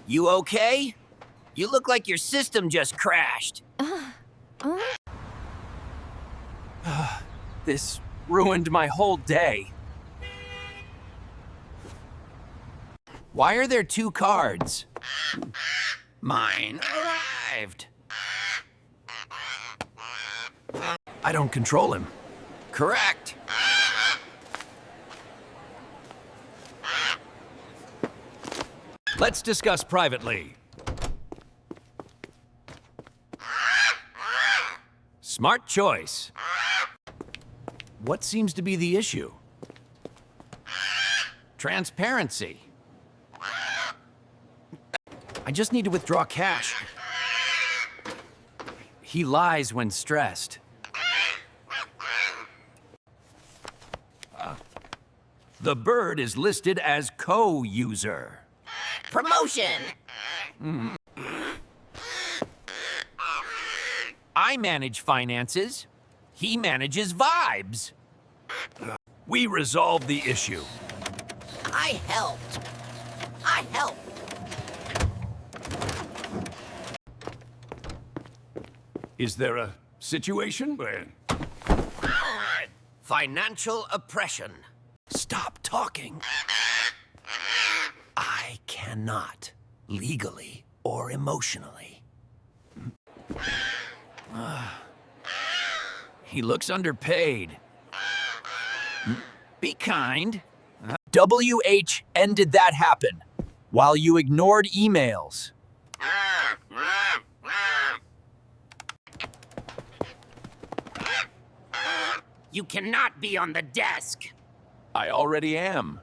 You okay? You look like your system just crashed. This ruined my whole day. Why are there two cards? Mine arrived. I don't control him. Correct. Let's discuss privately. Smart choice. What seems to be the issue? Transparency. I just need to withdraw cash. He lies when stressed. The bird is listed as co-user. Promotion. I manage finances. He manages vibes. We resolved the issue. I helped. I helped. Is there a situation? Financial oppression. Stop talking. I cannot, legally or emotionally. He looks underpaid. Be kind. WH ended that happen while you ignored emails. You cannot be on the desk. I already am.